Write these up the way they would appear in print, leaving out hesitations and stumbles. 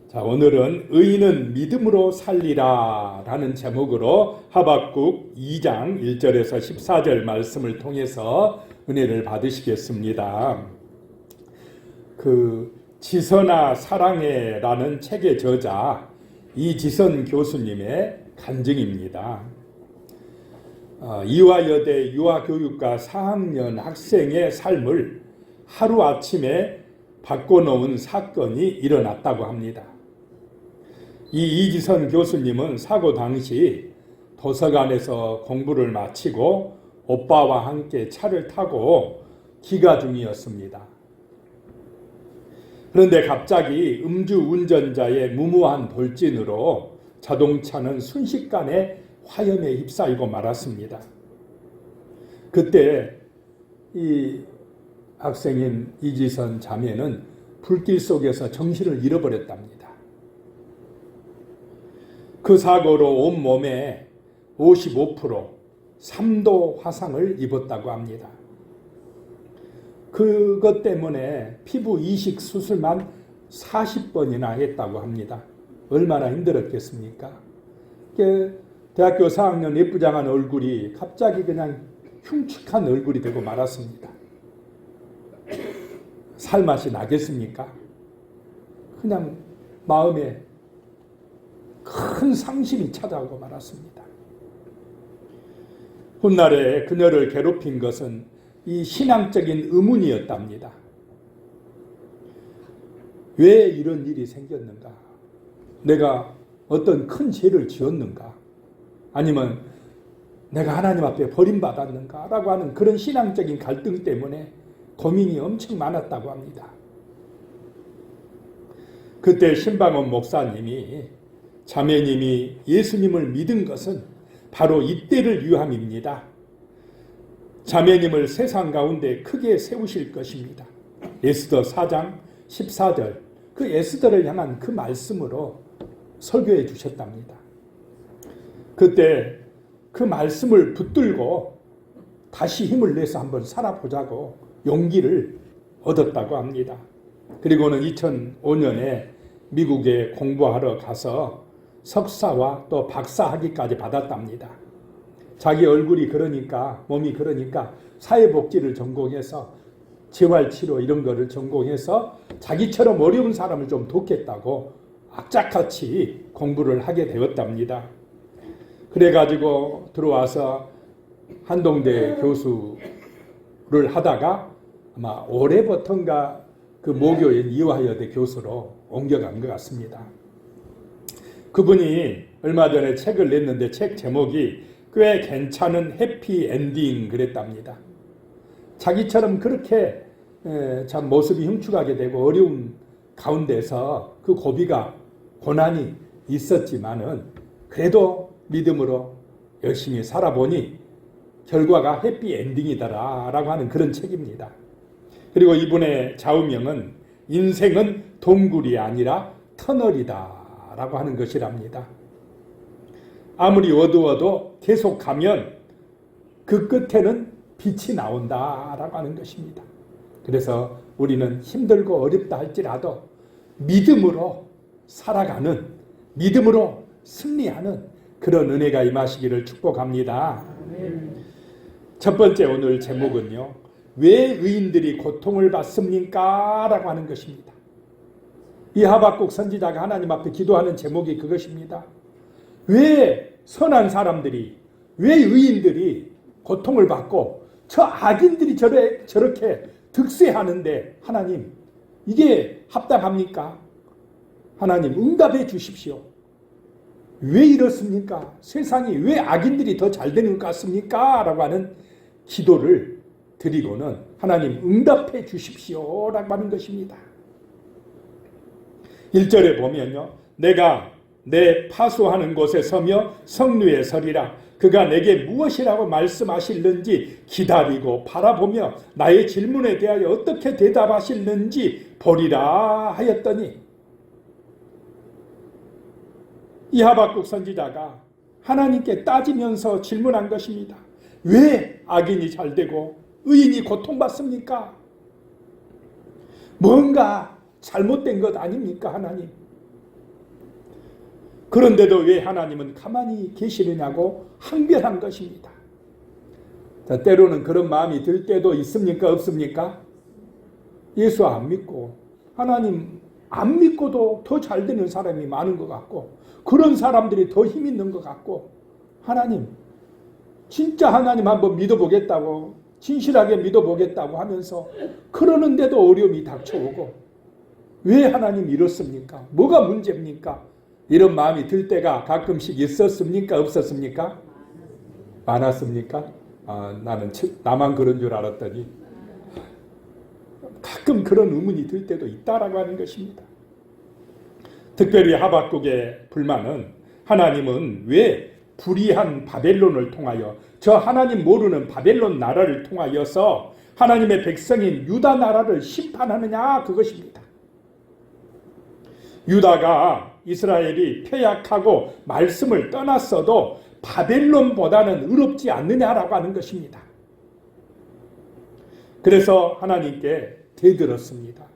자, 오늘은 의인은 믿음으로 살리라 라는 제목으로 하박국 2장 1절에서 14절 말씀을 통해서 은혜를 받으시겠습니다. 지선아 사랑해 라는 책의 저자 이지선 교수님의 간증입니다. 이화여대 유아교육과 4학년 학생의 삶을 하루아침에 바꿔놓은 사건이 일어났다고 합니다. 이 이지선 교수님은 사고 당시 도서관에서 공부를 마치고 오빠와 함께 차를 타고 귀가 중이었습니다. 그런데 갑자기 음주운전자의 무모한 돌진으로 자동차는 순식간에 화염에 휩싸이고 말았습니다. 그때 이 학생인 이지선 자매는 불길 속에서 정신을 잃어버렸답니다. 그 사고로 온몸에 55% 3도 화상을 입었다고 합니다. 그것 때문에 피부 이식 수술만 40번이나 했다고 합니다. 얼마나 힘들었겠습니까? 대학교 4학년 예쁘장한 얼굴이 갑자기 그냥 흉측한 얼굴이 되고 말았습니다. 살맛이 나겠습니까? 그냥 마음에 큰 상심이 찾아오고 말았습니다. 훗날에 그녀를 괴롭힌 것은 이 신앙적인 의문이었답니다. 왜 이런 일이 생겼는가? 내가 어떤 큰 죄를 지었는가? 아니면 내가 하나님 앞에 버림받았는가? 라고 하는 그런 신앙적인 갈등 때문에 고민이 엄청 많았다고 합니다. 그때 신방원 목사님이 자매님이 예수님을 믿은 것은 바로 이때를 위함입니다. 자매님을 세상 가운데 크게 세우실 것입니다. 에스더 4장 14절 그 에스더를 향한 그 말씀으로 설교해 주셨답니다. 그때 그 말씀을 붙들고 다시 힘을 내서 한번 살아보자고 용기를 얻었다고 합니다. 그리고는 2005년에 미국에 공부하러 가서 석사와 또 박사 학위까지 받았답니다. 자기 얼굴이 그러니까 몸이 그러니까 사회복지를 전공해서 재활치료 이런 거를 전공해서 자기처럼 어려운 사람을 좀 돕겠다고 악착같이 공부를 하게 되었답니다. 그래가지고 들어와서 한동대 교수를 하다가 아마 올해부터인가 그 모교인 이화여대 교수로 옮겨간 것 같습니다. 그분이 얼마 전에 책을 냈는데 책 제목이 꽤 괜찮은 해피엔딩 그랬답니다. 자기처럼 그렇게 참 모습이 흉측하게 되고 어려운 가운데서 그 고비가 고난이 있었지만은 그래도 믿음으로 열심히 살아보니 결과가 해피엔딩이다라고 하는 그런 책입니다. 그리고 이분의 좌우명은 인생은 동굴이 아니라 터널이다 라고 하는 것이랍니다. 아무리 어두워도 계속 가면 그 끝에는 빛이 나온다라고 하는 것입니다. 그래서 우리는 힘들고 어렵다 할지라도 믿음으로 살아가는, 믿음으로 승리하는 그런 은혜가 임하시기를 축복합니다. 첫 번째 오늘 제목은요, 왜 의인들이 고통을 받습니까? 라고 하는 것입니다. 이 하박국 선지자가 하나님 앞에 기도하는 제목이 그것입니다. 왜 선한 사람들이, 왜 의인들이 고통을 받고 저 악인들이 저렇게 득세하는데 하나님 이게 합당합니까? 하나님 응답해 주십시오. 왜 이렇습니까? 세상이 왜 악인들이 더 잘 되는 것 같습니까? 라고 하는 기도를 드리고는 하나님 응답해 주십시오 라고 하는 것입니다. 1절에 보면요, 내가 내 파수하는 곳에 서며 성류에 서리라. 그가 내게 무엇이라고 말씀하실는지 기다리고 바라보며 나의 질문에 대하여 어떻게 대답하실는지 보리라 하였더니, 이 하박국 선지자가 하나님께 따지면서 질문한 것입니다. 왜 악인이 잘 되고 의인이 그런데도 왜 하나님은 가만히 계시느냐고 항변한 것입니다. 때로는 그런 마음이 들 때도 있습니까? 없습니까? 예수 안 믿고 하나님 안 믿고도 더 잘 되는 사람이 많은 것 같고, 그런 사람들이 더 힘 있는 것 같고, 하나님 진짜 하나님 한번 믿어보겠다고, 진실하게 믿어보겠다고 하면서 그러는데도 어려움이 닥쳐오고, 왜 하나님 이렇습니까? 뭐가 문제입니까? 이런 마음이 들 때가 가끔씩 있었습니까? 없었습니까? 많았습니까? 나는 나만 그런 줄 알았더니 가끔 그런 의문이 들 때도 있다라고 하는 것입니다. 특별히 하박국의 불만은, 하나님은 왜 불의한 바벨론을 통하여, 저 하나님 모르는 바벨론 나라를 통하여서 하나님의 백성인 유다 나라를 심판하느냐, 그것입니다. 유다가, 이스라엘이 패약하고 말씀을 떠났어도 바벨론보다는 의롭지 않느냐라고 하는 것입니다. 그래서 하나님께 대들었습니다.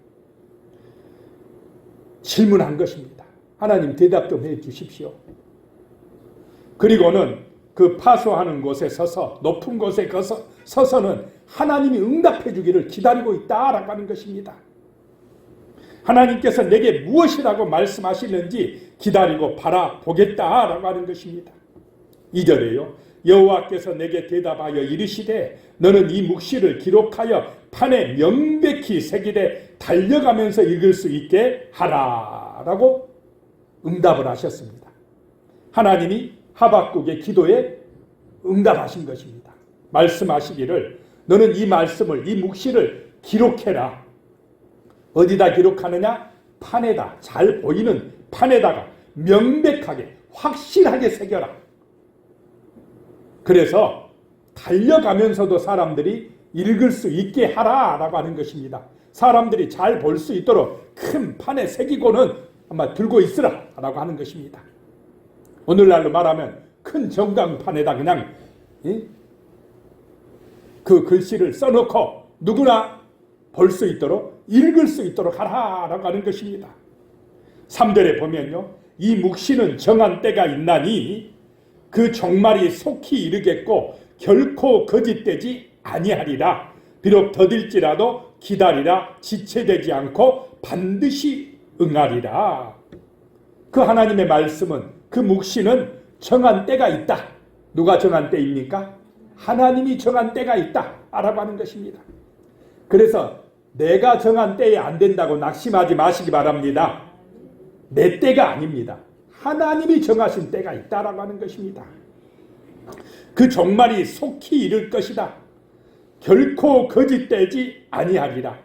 질문한 것입니다. 하나님 대답 좀 해 주십시오. 그리고는 그 파수하는 곳에 서서, 높은 곳에 서서는 하나님이 응답해 주기를 기다리고 있다라고 하는 것입니다. 하나님께서 내게 무엇이라고 말씀하시는지 기다리고 바라보겠다라고 하는 것입니다. 2절에요. 여호와께서 내게 대답하여 이르시되 너는 이 묵시를 기록하여 판에 명백히 새기되 달려가면서 읽을 수 있게 하라라고 응답을 하셨습니다. 하나님이 하박국의 기도에 응답하신 것입니다. 말씀하시기를 너는 이 말씀을, 이 묵시를 기록해라. 어디다 기록하느냐? 판에다, 잘 보이는 판에다가 명백하게 확실하게 새겨라. 그래서 달려가면서도 사람들이 읽을 수 있게 하라라고 하는 것입니다. 사람들이 잘 볼 수 있도록 큰 판에 새기고는 아마 들고 있으라라고 하는 것입니다. 오늘날로 말하면 큰 전광판에다 그냥 그 글씨를 써놓고 누구나 볼 수 있도록, 읽을 수 있도록 하라라고 하는 것입니다. 3절에 보면요, 이 묵시는 정한 때가 있나니 그 종말이 속히 이르겠고 결코 거짓되지 아니하리라. 비록 더딜지라도 기다리라. 지체되지 않고 반드시 응하리라. 그 하나님의 말씀은, 그 묵시는 정한 때가 있다. 누가 정한 때입니까? 하나님이 정한 때가 있다 라고 하는 것입니다. 그래서 내가 정한 때에 안 된다고 낙심하지 마시기 바랍니다. 내 때가 아닙니다. 하나님이 정하신 때가 있다라고 하는 것입니다. 그 종말이 속히 이를 것이다. 결코 거짓되지 아니하리라.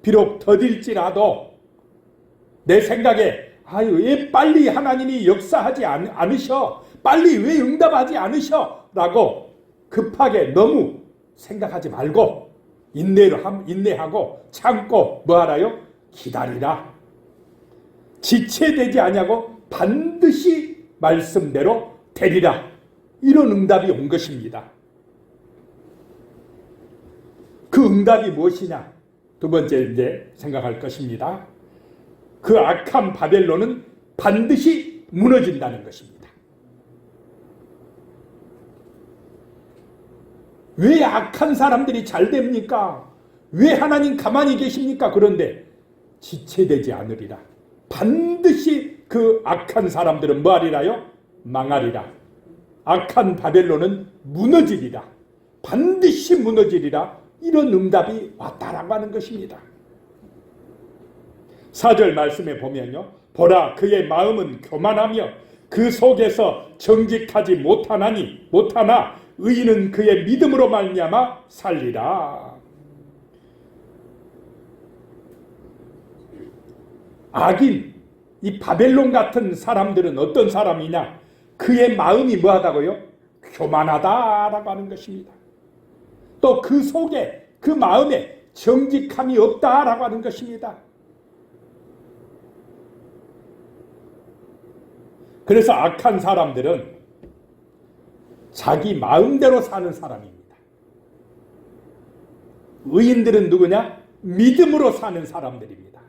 비록 더딜지라도 내 생각에 왜 빨리 하나님이 역사하지 않으셔? 빨리 왜 응답하지 않으셔? 라고 급하게 너무 생각하지 말고 인내하고 참고 뭐 하라요? 기다리라. 지체되지 아니하고 반드시 말씀대로 되리라. 이런 응답이 온 것입니다. 그 응답이 무엇이냐? 두 번째 이제 생각할 것입니다. 그 악한 바벨론은 반드시 무너진다는 것입니다. 왜 악한 사람들이 잘 됩니까? 왜 하나님 가만히 계십니까? 그런데 지체되지 않으리라. 반드시 그 악한 사람들은 뭐하리라요? 망하리라. 악한 바벨론은 무너지리라. 반드시 무너지리라. 이런 응답이 왔다라고 하는 것입니다. 4절 말씀에 보면요, 보라 그의 마음은 교만하며 그 속에서 정직하지 못하나 의인은 그의 믿음으로 말미암아 살리라. 악인, 이 바벨론 같은 사람들은 어떤 사람이냐? 그의 마음이 뭐하다고요? 교만하다라고 하는 것입니다. 또 그 속에, 그 마음에 정직함이 없다라고 하는 것입니다. 그래서 악한 사람들은 자기 마음대로 사는 사람입니다. 의인들은 누구냐? 믿음으로 사는 사람들입니다.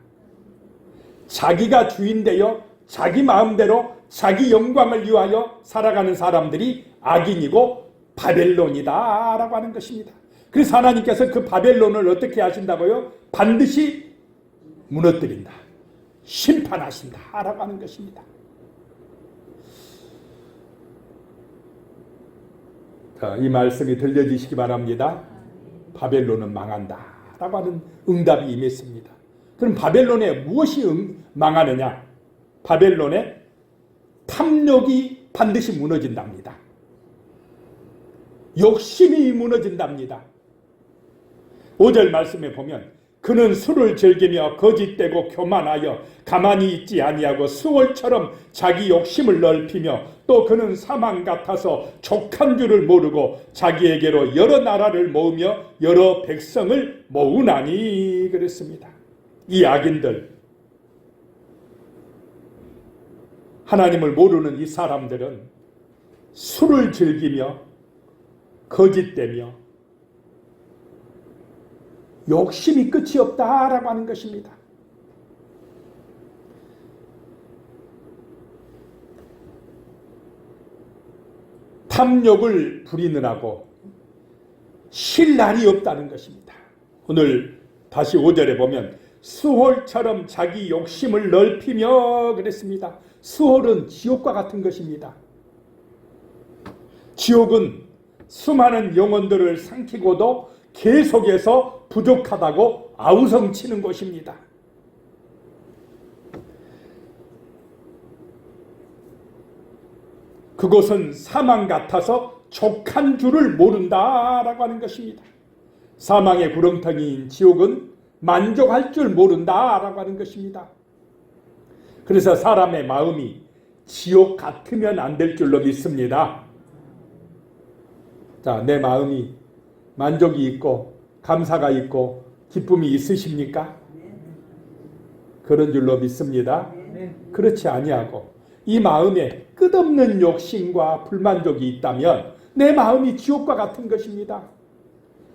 자기가 주인되어 자기 마음대로 자기 영광을 위하여 살아가는 사람들이 악인이고 바벨론이다 라고 하는 것입니다. 그래서 하나님께서 그 바벨론을 어떻게 하신다고요? 반드시 무너뜨린다, 심판하신다 라고 하는 것입니다. 자, 이 말씀이 들려주시기 바랍니다. 바벨론은 망한다 라고 하는 응답이 임했습니다. 그럼 바벨론에 무엇이 망하느냐? 바벨론의 탐욕이 반드시 무너진답니다. 욕심이 무너진답니다. 5절 말씀에 보면 그는 술을 즐기며 거짓되고 교만하여 가만히 있지 아니하고 수월처럼 자기 욕심을 넓히며 또 그는 사망 같아서 족한 줄을 모르고 자기에게로 여러 나라를 모으며 여러 백성을 모으나니 그랬습니다. 이 악인들, 하나님을 모르는 이 사람들은 술을 즐기며 거짓되며 욕심이 끝이 없다라고 하는 것입니다. 탐욕을 부리느라고 쉴 날이 없다는 것입니다. 오늘 다시 5절에 보면 수홀처럼 자기 욕심을 넓히며 그랬습니다. 수홀은 지옥과 같은 것입니다. 지옥은 수많은 영혼들을 삼키고도 계속해서 부족하다고 아우성치는 곳입니다. 그곳은 사망 같아서 족한 줄을 모른다라고 하는 것입니다. 사망의 구렁텅이인 지옥은 만족할 줄 모른다라고 하는 것입니다. 그래서 사람의 마음이 지옥 같으면 안 될 줄로 믿습니다. 자, 내 마음이 만족이 있고 감사가 있고 기쁨이 있으십니까? 그런 줄로 믿습니다. 그렇지 아니하고 이 마음에 끝없는 욕심과 불만족이 있다면 내 마음이 지옥과 같은 것입니다.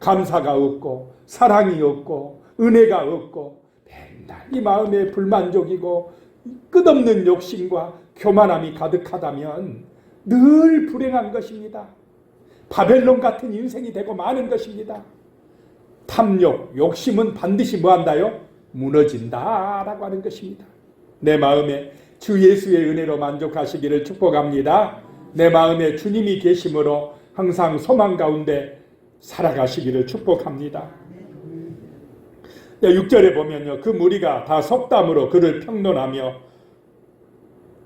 감사가 없고 사랑이 없고 은혜가 없고 맨날 이 마음에 불만족이고 끝없는 욕심과 교만함이 가득하다면 늘 불행한 것입니다. 바벨론 같은 인생이 되고 마는 것입니다. 탐욕, 욕심은 반드시 뭐한다요? 무너진다라고 하는 것입니다. 내 마음에 주 예수의 은혜로 만족하시기를 축복합니다. 내 마음에 주님이 계심으로 항상 소망 가운데 살아가시기를 축복합니다. 6절에 보면요, 그 무리가 다 속담으로 그를 평론하며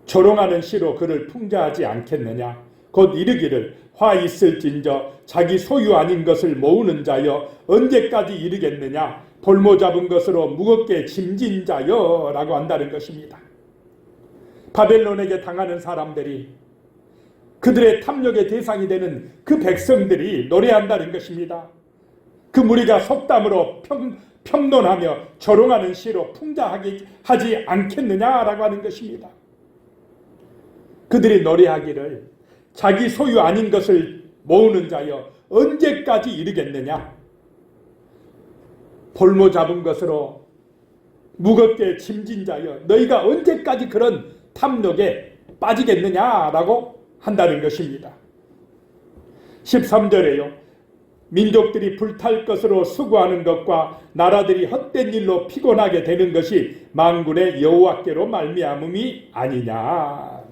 조롱하는 시로 그를 풍자하지 않겠느냐. 곧 이르기를 화 있을진저 자기 소유 아닌 것을 모으는 자여 언제까지 이르겠느냐. 볼모 잡은 것으로 무겁게 짐진 자여 라고 한다는 것입니다. 바벨론에게 당하는 사람들이, 그들의 탐욕의 대상이 되는 그 백성들이 노래한다는 것입니다. 그 무리가 속담으로 평론하며 조롱하는 시로 풍자하지 않겠느냐라고 하는 것입니다. 그들이 노래하기를 자기 소유 아닌 것을 모으는 자여 언제까지 이르겠느냐. 볼모 잡은 것으로 무겁게 짐진 자여 너희가 언제까지 그런 탐욕에 빠지겠느냐라고 한다는 것입니다. 13절에요. 민족들이 불탈 것으로 수고하는 것과 나라들이 헛된 일로 피곤하게 되는 것이 만군의 여호와께로 말미암음이 아니냐.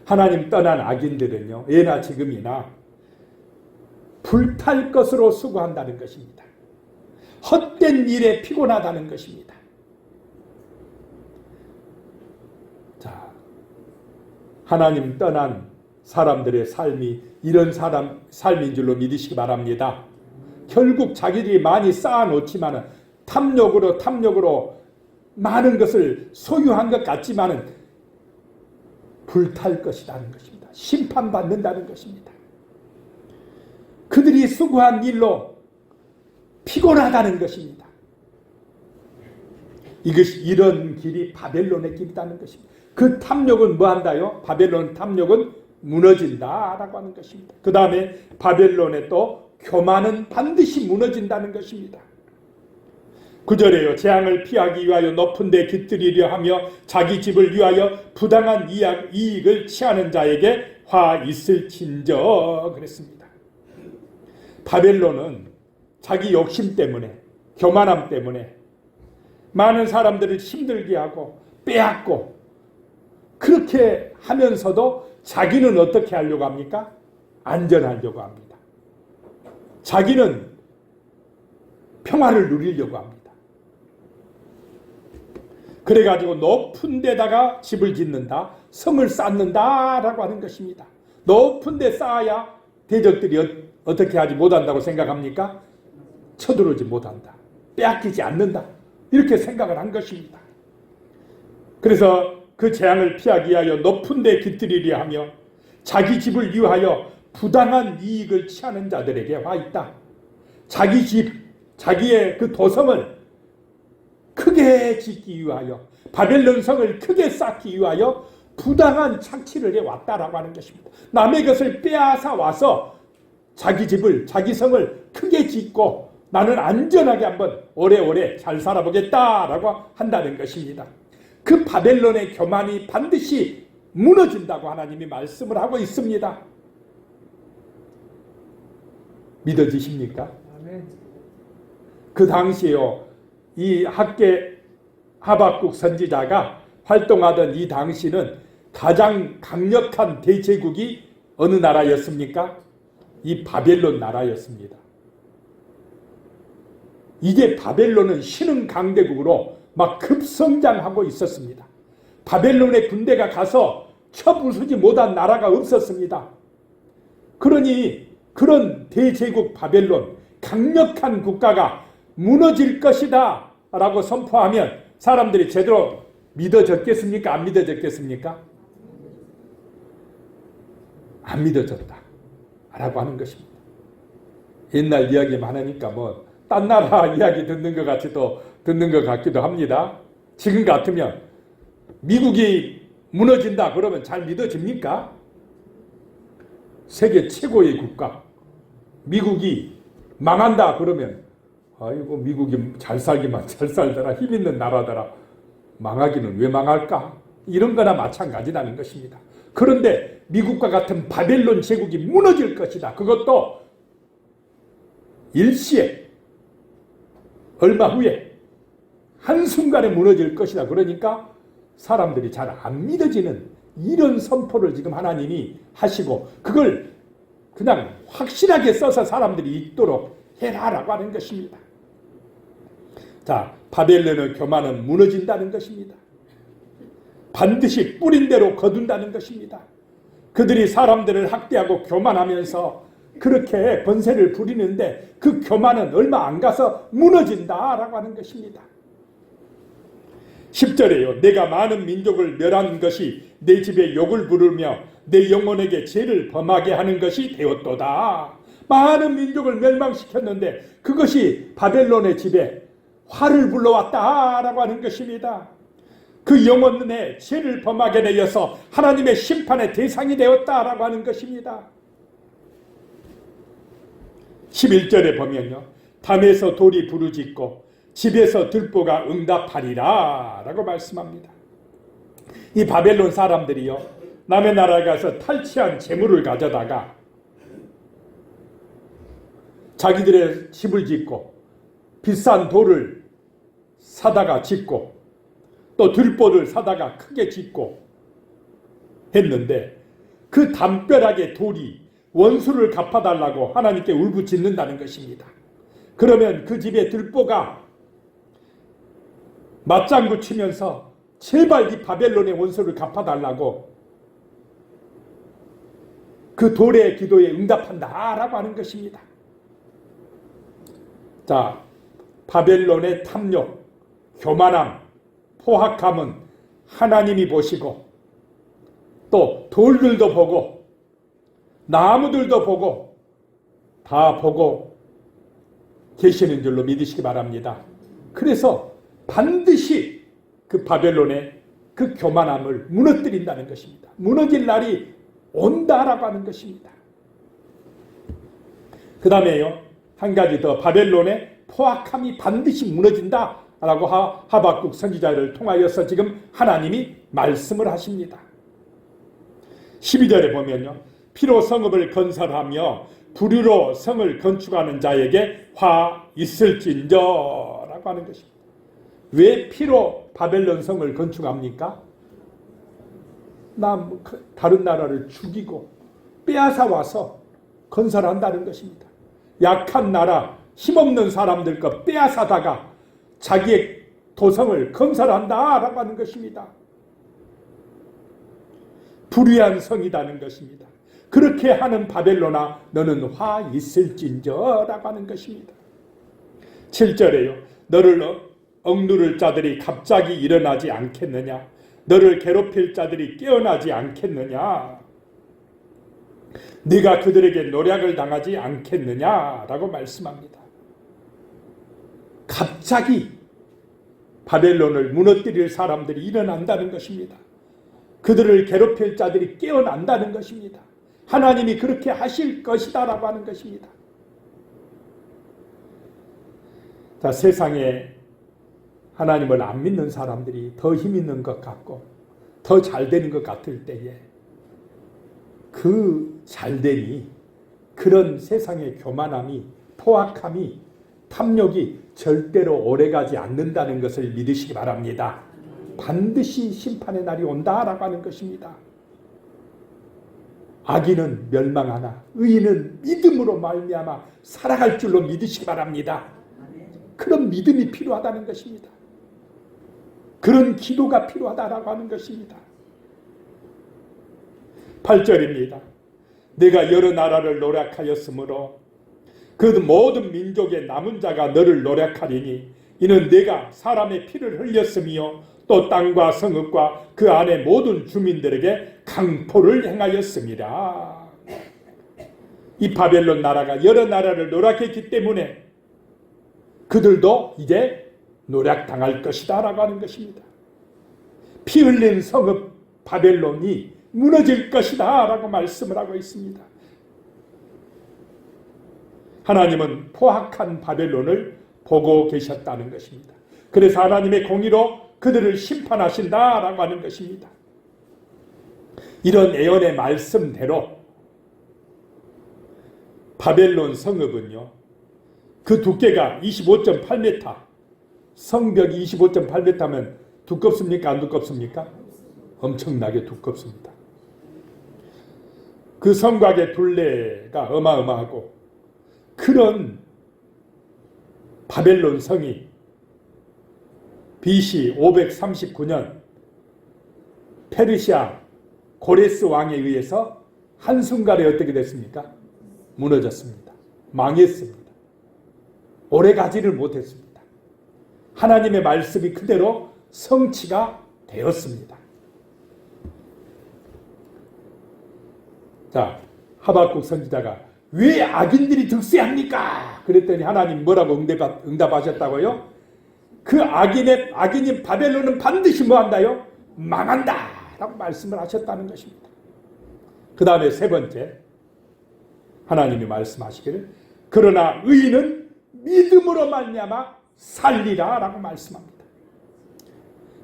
하나님 떠난 악인들은요, 예나 지금이나 불탈 것으로 수고한다는 것입니다. 헛된 일에 피곤하다는 것입니다. 자, 하나님 떠난 사람들의 삶이 이런 삶인 줄로 믿으시기 바랍니다. 결국 자기들이 많이 쌓아놓지만은 탐욕으로 많은 것을 소유한 것 같지만은 불탈 것이라는 것입니다. 심판받는다는 것입니다. 그들이 수고한 일로 피곤하다는 것입니다. 이런 길이 바벨론의 길이라는 것입니다. 그 탐욕은 뭐한다요? 바벨론 탐욕은 무너진다라고 하는 것입니다. 그 다음에 바벨론의 또 교만은 반드시 무너진다는 것입니다. 9절에요. 재앙을 피하기 위하여 높은 데 깃들이려 하며 자기 집을 위하여 부당한 이익을 취하는 자에게 화 있을진저 그랬습니다. 바벨론은 자기 욕심 때문에, 교만함 때문에 많은 사람들을 힘들게 하고 빼앗고, 그렇게 하면서도 자기는 어떻게 하려고 합니까? 안전하려고 합니다. 자기는 평화를 누리려고 합니다. 그래가지고 높은 데다가 집을 짓는다, 성을 쌓는다 라고 하는 것입니다. 높은 데 쌓아야 대적들이 어떻게 하지 못한다고 생각합니까? 쳐들어오지 못한다, 빼앗기지 않는다, 이렇게 생각을 한 것입니다. 그래서 그 재앙을 피하기 위하여 높은 데 깃들이려 하며 자기 집을 위하여 부당한 이익을 취하는 자들에게 화 있다. 자기 집, 자기의 그 도성을 크게 짓기 위하여, 바벨론 성을 크게 쌓기 위하여 부당한 착취를 해왔다라고 하는 것입니다. 남의 것을 빼앗아 와서 자기 집을, 자기 성을 크게 짓고 나는 안전하게 한번 오래오래 잘 살아보겠다라고 한다는 것입니다. 그 바벨론의 교만이 반드시 무너진다고 하나님이 말씀을 하고 있습니다. 믿어지십니까? 그 당시에요, 이 하박국 선지자가 활동하던 이 당시는 가장 강력한 대제국이 어느 나라였습니까? 이 바벨론 나라였습니다. 이제 바벨론은 신흥 강대국으로 막 급성장하고 있었습니다. 바벨론의 군대가 가서 쳐부수지 못한 나라가 없었습니다. 그러니 그런 대제국 바벨론, 강력한 국가가 무너질 것이다 라고 선포하면 사람들이 제대로 믿어졌겠습니까? 안 믿어졌겠습니까? 안 믿어졌다 라고 하는 것입니다. 옛날 이야기 많으니까 딴 나라 이야기 듣는 것 같이 또 듣는 것 같기도 합니다. 지금 같으면 미국이 무너진다 그러면 잘 믿어집니까? 세계 최고의 국가 미국이 망한다 그러면 아이고 미국이 잘 살기만 잘 살더라, 힘 있는 나라더라, 망하기는 왜 망할까? 이런 거나 마찬가지라는 것입니다. 그런데 미국과 같은 바벨론 제국이 무너질 것이다. 그것도 일시에, 얼마 후에 한순간에 무너질 것이다. 그러니까 사람들이 잘 안 믿어지는 이런 선포를 지금 하나님이 하시고 그걸 그냥 확실하게 써서 사람들이 읽도록 해라라고 하는 것입니다. 자, 바벨론의 교만은 무너진다는 것입니다. 반드시 뿌린 대로 거둔다는 것입니다. 그들이 사람들을 학대하고 교만하면서 그렇게 번세를 부리는데 그 교만은 얼마 안 가서 무너진다라고 하는 것입니다. 10절에요. 내가 많은 민족을 멸한 것이 내 집에 욕을 부르며 내 영혼에게 죄를 범하게 하는 것이 되었도다. 많은 민족을 멸망시켰는데 그것이 바벨론의 집에 화를 불러왔다라고 하는 것입니다. 그 영혼에 죄를 범하게 되어서 하나님의 심판의 대상이 되었다라고 하는 것입니다. 11절에 보면요, 담에서 돌이 부르짖고 집에서 들보가 응답하리라 라고 말씀합니다. 이 바벨론 사람들이요, 남의 나라에 가서 탈취한 재물을 가져다가 자기들의 집을 짓고 비싼 돌을 사다가 짓고 또 들보를 사다가 크게 짓고 했는데 그 담벼락의 돌이 원수를 갚아달라고 하나님께 울부짖는다는 것입니다. 그러면 그 집의 들보가 맞장구 치면서 제발 이 바벨론의 원수를 갚아달라고 그 돌의 기도에 응답한다라고 하는 것입니다. 자, 바벨론의 탐욕, 교만함, 포악함은 하나님이 보시고 또 돌들도 보고 나무들도 보고 다 보고 계시는 줄로 믿으시기 바랍니다. 그래서 반드시 그 바벨론의 그 교만함을 무너뜨린다는 것입니다. 무너질 날이 온다라고 하는 것입니다. 그 다음에요, 한 가지 더 바벨론의 포악함이 반드시 무너진다 라고 하박국 선지자를 통하여서 지금 하나님이 말씀을 하십니다. 12절에 보면요, 피로 성읍을 건설하며 불의로 성을 건축하는 자에게 화 있을진저 라고 하는 것입니다. 왜 피로 바벨론 성을 건축합니까? 다른 나라를 죽이고 빼앗아 와서 건설한다는 것입니다. 약한 나라, 힘없는 사람들 거 빼앗아다가 자기의 도성을 건설한다라고 하는 것입니다. 불의한 성이라는 것입니다. 그렇게 하는 바벨론아, 너는 화 있을진저라고 하는 것입니다. 7절에요. 너를 억누를 자들이 갑자기 일어나지 않겠느냐? 너를 괴롭힐 자들이 깨어나지 않겠느냐? 네가 그들에게 노략을 당하지 않겠느냐라고 말씀합니다. 갑자기 바벨론을 무너뜨릴 사람들이 일어난다는 것입니다. 그들을 괴롭힐 자들이 깨어난다는 것입니다. 하나님이 그렇게 하실 것이다 라고 하는 것입니다. 자, 세상에 하나님을 안 믿는 사람들이 더 힘 있는 것 같고 더 잘 되는 것 같을 때에 그 잘됨이, 그런 세상의 교만함이, 포악함이, 탐욕이 절대로 오래가지 않는다는 것을 믿으시기 바랍니다. 반드시 심판의 날이 온다라고 하는 것입니다. 악인은 멸망하나 의인은 믿음으로 말미암아 살아갈 줄로 믿으시기 바랍니다. 그런 믿음이 필요하다는 것입니다. 그런 기도가 필요하다라고 하는 것입니다. 8절입니다. 내가 여러 나라를 노략하였으므로 그 모든 민족의 남은 자가 너를 노략하리니 이는 내가 사람의 피를 흘렸으며 또 땅과 성읍과 그 안의 모든 주민들에게 강포를 행하였습니다. 이 바벨론 나라가 여러 나라를 노략했기 때문에 그들도 이제 노략당할 것이다 라고 하는 것입니다. 피 흘린 성읍 바벨론이 무너질 것이다 라고 말씀을 하고 있습니다. 하나님은 포악한 바벨론을 보고 계셨다는 것입니다. 그래서 하나님의 공의로 그들을 심판하신다라고 하는 것입니다. 이런 예언의 말씀대로 바벨론 성읍은요, 그 두께가 25.8m, 성벽이 25.8m면 두껍습니까? 안 두껍습니까? 엄청나게 두껍습니다. 그 성곽의 둘레가 어마어마하고, 그런 바벨론 성이 BC 539년 페르시아 고레스 왕에 의해서 한순간에 어떻게 됐습니까? 무너졌습니다. 망했습니다. 오래가지를 못했습니다. 하나님의 말씀이 그대로 성취가 되었습니다. 자, 하박국 선지자가 왜 악인들이 득세합니까? 그랬더니 하나님 뭐라고 응답하셨다고요? 그 악인인 바벨론은 반드시 뭐한다요? 망한다 라고 말씀을 하셨다는 것입니다. 그 다음에 세 번째, 하나님이 말씀하시기를 그러나 의인은 믿음으로 말미암아 살리라 라고 말씀합니다.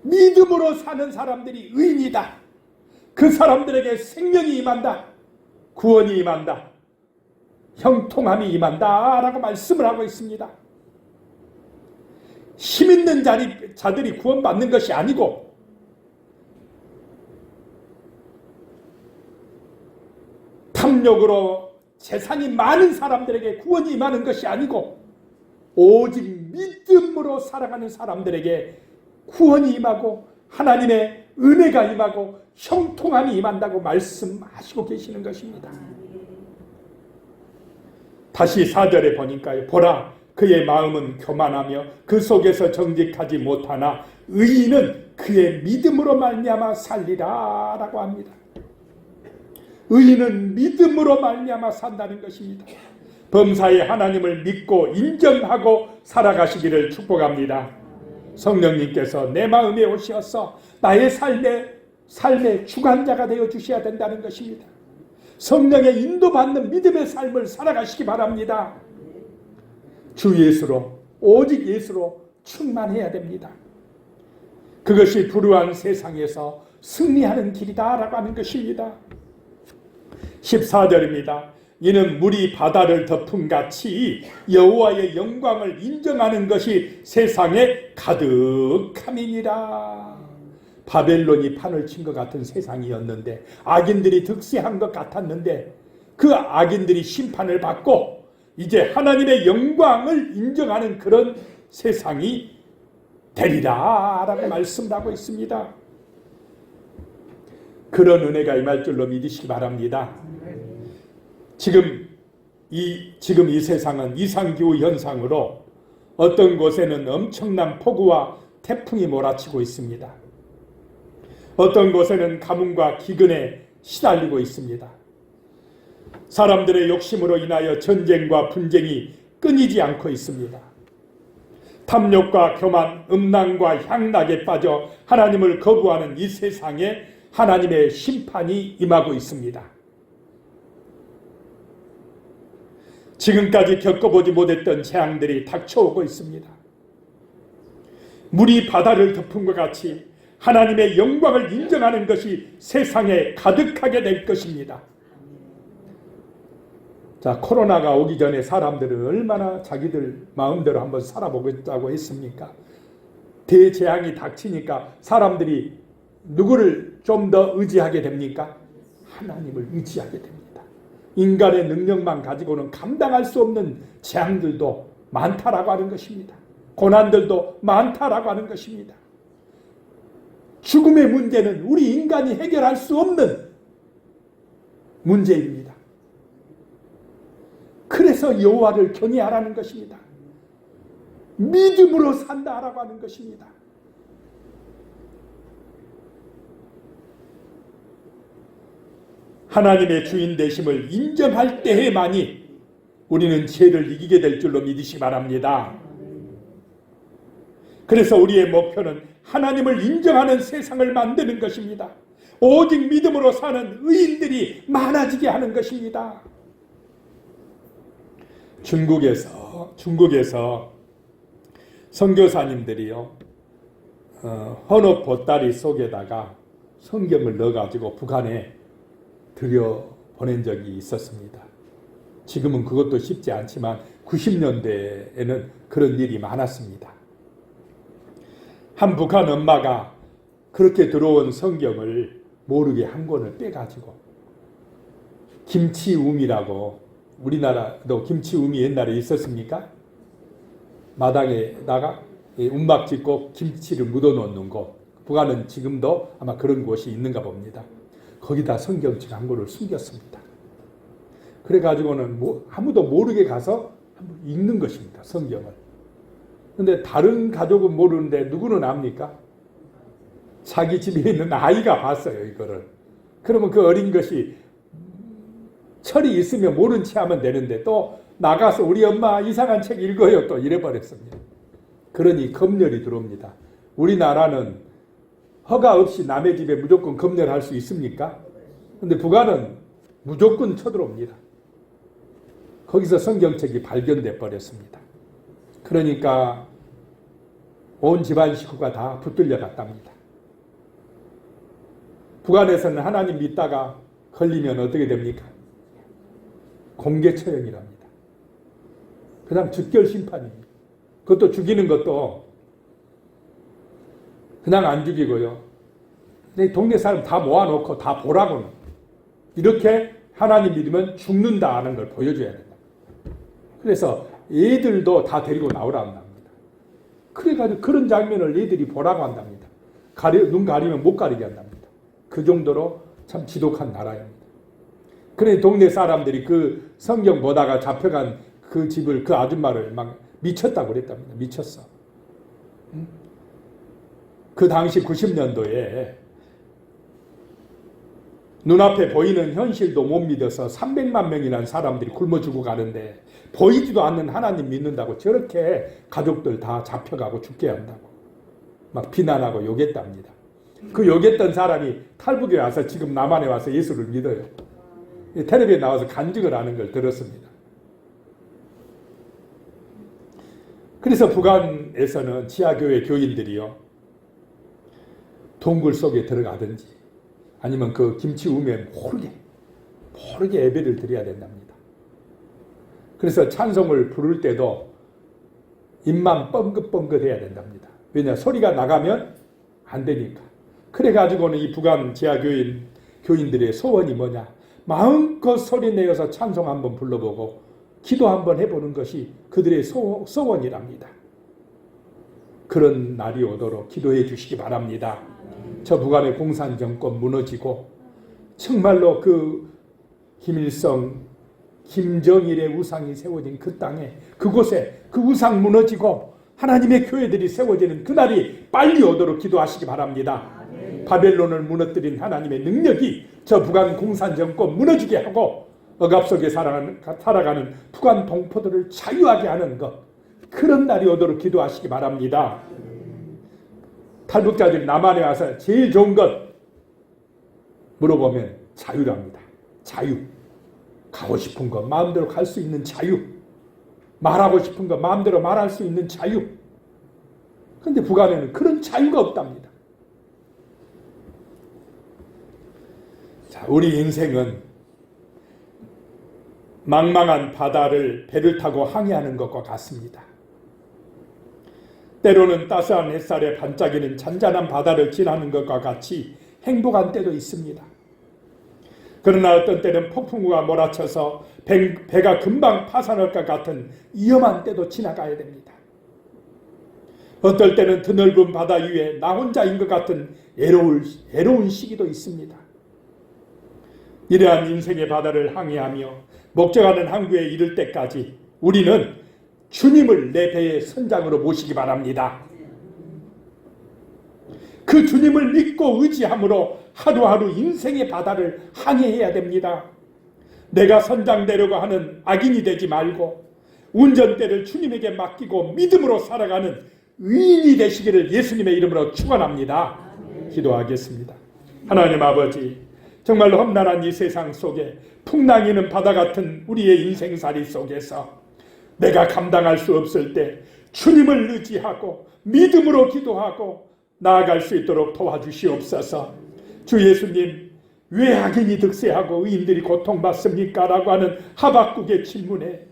믿음으로 사는 사람들이 의인이다. 그 사람들에게 생명이 임한다. 구원이 임한다. 형통함이 임한다 라고 말씀을 하고 있습니다. 힘 있는 자들이 구원받는 것이 아니고 탐욕으로 재산이 많은 사람들에게 구원이 임하는 것이 아니고 오직 믿음으로 살아가는 사람들에게 구원이 임하고 하나님의 은혜가 임하고 형통함이 임한다고 말씀하시고 계시는 것입니다. 다시 4절에 보니까요, 보라 그의 마음은 교만하며 그 속에서 정직하지 못하나 의인은 그의 믿음으로 말미암아 살리라 라고 합니다. 의인은 믿음으로 말미암아 산다는 것입니다. 범사에 하나님을 믿고 인정하고 살아가시기를 축복합니다. 성령님께서 내 마음에 오셔서 나의 삶의 주관자가 되어 주셔야 된다는 것입니다. 성령의 인도받는 믿음의 삶을 살아가시기 바랍니다. 주 예수로 오직 예수로 충만해야 됩니다. 그것이 불우한 세상에서 승리하는 길이다라고 하는 것입니다. 14절입니다. 이는 물이 바다를 덮은 같이 여호와의 영광을 인정하는 것이 세상에 가득함이니라. 바벨론이 판을 친 것 같은 세상이었는데, 악인들이 득세한 것 같았는데, 그 악인들이 심판을 받고 이제 하나님의 영광을 인정하는 그런 세상이 되리라 라고 말씀을 하고 있습니다. 그런 은혜가 임할 줄로 믿으시기 바랍니다. 지금 이 세상은 이상기후 현상으로 어떤 곳에는 엄청난 폭우와 태풍이 몰아치고 있습니다. 어떤 곳에는 가뭄과 기근에 시달리고 있습니다. 사람들의 욕심으로 인하여 전쟁과 분쟁이 끊이지 않고 있습니다. 탐욕과 교만, 음란과 향락에 빠져 하나님을 거부하는 이 세상에 하나님의 심판이 임하고 있습니다. 지금까지 겪어보지 못했던 재앙들이 닥쳐오고 있습니다. 물이 바다를 덮은 것 같이 하나님의 영광을 인정하는 것이 세상에 가득하게 될 것입니다. 자, 코로나가 오기 전에 사람들은 얼마나 자기들 마음대로 한번 살아보겠다고 했습니까? 대재앙이 닥치니까 사람들이 누구를 좀 더 의지하게 됩니까? 하나님을 의지하게 됩니다. 인간의 능력만 가지고는 감당할 수 없는 재앙들도 많다라고 하는 것입니다. 고난들도 많다라고 하는 것입니다. 죽음의 문제는 우리 인간이 해결할 수 없는 문제입니다. 그래서 여호와를 경외하라는 것입니다. 믿음으로 산다라고 하는 것입니다. 하나님의 주인 되심을 인정할 때에만이 우리는 죄를 이기게 될 줄로 믿으시기 바랍니다. 그래서 우리의 목표는 하나님을 인정하는 세상을 만드는 것입니다. 오직 믿음으로 사는 의인들이 많아지게 하는 것입니다. 중국에서 선교사님들이요, 헌옷 보따리 속에다가 성경을 넣어가지고 북한에 들여보낸 적이 있었습니다. 지금은 그것도 쉽지 않지만 90년대에는 그런 일이 많았습니다. 한 북한 엄마가 그렇게 들어온 성경을 모르게 한 권을 빼가지고 김치움이라고, 우리나라도 김치움이 옛날에 있었습니까? 마당에다가 움막 짓고 김치를 묻어놓는 곳, 북한은 지금도 아마 그런 곳이 있는가 봅니다. 거기다 성경책 한 권을 숨겼습니다. 그래가지고는 아무도 모르게 가서 한번 읽는 것입니다, 성경을. 근데 다른 가족은 모르는데 누구는 압니까? 자기 집에 있는 아이가 봤어요, 이거를. 그러면 그 어린 것이 철이 있으면 모른 체 하면 되는데 또 나가서 우리 엄마 이상한 책 읽어요 또 이래버렸습니다. 그러니 검열이 들어옵니다. 우리나라는 허가 없이 남의 집에 무조건 검열할 수 있습니까? 근데 북한은 무조건 쳐들어옵니다. 거기서 성경책이 발견돼 버렸습니다. 그러니까 온 집안 식구가 다 붙들려 갔답니다. 북한에서는 하나님 믿다가 걸리면 어떻게 됩니까? 공개 처형이랍니다. 그 다음 즉결 심판입니다. 그것도 죽이는 것도 그냥 안 죽이고요, 동네 사람 다 모아놓고 다 보라고는, 이렇게 하나님 믿으면 죽는다는 걸 보여줘야 된다. 그래서 애들도 다 데리고 나오라 한답니다. 그래가지고 그런 장면을 애들이 보라고 한답니다. 눈 가리면 못 가리게 한답니다. 그 정도로 참 지독한 나라입니다. 그래 동네 사람들이 그 성경 보다가 잡혀간 그 집을, 그 아줌마를 막 미쳤다고 그랬답니다. 미쳤어. 그 당시 90년도에 눈앞에 보이는 현실도 못 믿어서 300만 명이라는 사람들이 굶어 죽어 가는데 보이지도 않는 하나님 믿는다고 저렇게 가족들 다 잡혀가고 죽게 한다고 막 비난하고 욕했답니다. 그 욕했던 사람이 탈북에 와서 지금 남한에 와서 예수를 믿어요. 텔레비에 나와서 간증을 하는 걸 들었습니다. 그래서 북한에서는 지하교회 교인들이요, 동굴 속에 들어가든지 아니면 그 김치 우면 모르게 예배를 드려야 된답니다. 그래서 찬송을 부를 때도 입만 뻥긋뻥긋해야 된답니다. 왜냐, 소리가 나가면 안 되니까. 그래가지고는 이 북한 교인들의 소원이 뭐냐, 마음껏 소리 내어서 찬송 한번 불러보고 기도 한번 해보는 것이 그들의 소원이랍니다. 그런 날이 오도록 기도해 주시기 바랍니다. 저 북한의 공산 정권 무너지고 정말로 그 김일성, 김정일의 우상이 세워진 그 땅에, 그곳에 그 우상 무너지고 하나님의 교회들이 세워지는 그날이 빨리 오도록 기도하시기 바랍니다. 바벨론을 무너뜨린 하나님의 능력이 저 북한 공산 정권 무너지게 하고 억압 속에 살아가는 북한 동포들을 자유하게 하는 것, 그런 날이 오도록 기도하시기 바랍니다. 탈북자들이 남한에 와서 제일 좋은 것 물어보면 자유랍니다. 자유. 가고 싶은 거 마음대로 갈 수 있는 자유. 말하고 싶은 거 마음대로 말할 수 있는 자유. 그런데 북한에는 그런 자유가 없답니다. 자, 우리 인생은 망망한 바다를 배를 타고 항해하는 것과 같습니다. 때로는 따스한 햇살에 반짝이는 잔잔한 바다를 지나는 것과 같이 행복한 때도 있습니다. 그러나 어떤 때는 폭풍우가 몰아쳐서 배가 금방 파산할 것 같은 위험한 때도 지나가야 됩니다. 어떨 때는 드넓은 바다 위에 나 혼자인 것 같은 애로운 시기도 있습니다. 이러한 인생의 바다를 항해하며 목적하는 항구에 이를 때까지 우리는 주님을 내 배의 선장으로 모시기 바랍니다. 그 주님을 믿고 의지함으로 하루하루 인생의 바다를 항해해야 됩니다. 내가 선장되려고 하는 악인이 되지 말고 운전대를 주님에게 맡기고 믿음으로 살아가는 의인이 되시기를 예수님의 이름으로 축원합니다. 기도하겠습니다. 하나님 아버지, 정말로 험난한 이 세상 속에 풍랑이는 바다 같은 우리의 인생살이 속에서 내가 감당할 수 없을 때 주님을 의지하고 믿음으로 기도하고 나아갈 수 있도록 도와주시옵소서. 주 예수님, 왜 악인이 득세하고 의인들이 고통받습니까? 라고 하는 하박국의 질문에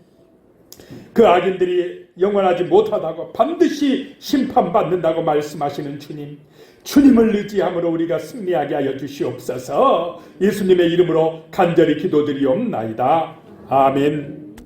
그 악인들이 영원하지 못하다고 반드시 심판받는다고 말씀하시는 주님, 주님을 의지함으로 우리가 승리하게 하여 주시옵소서. 예수님의 이름으로 간절히 기도드리옵나이다. 아멘.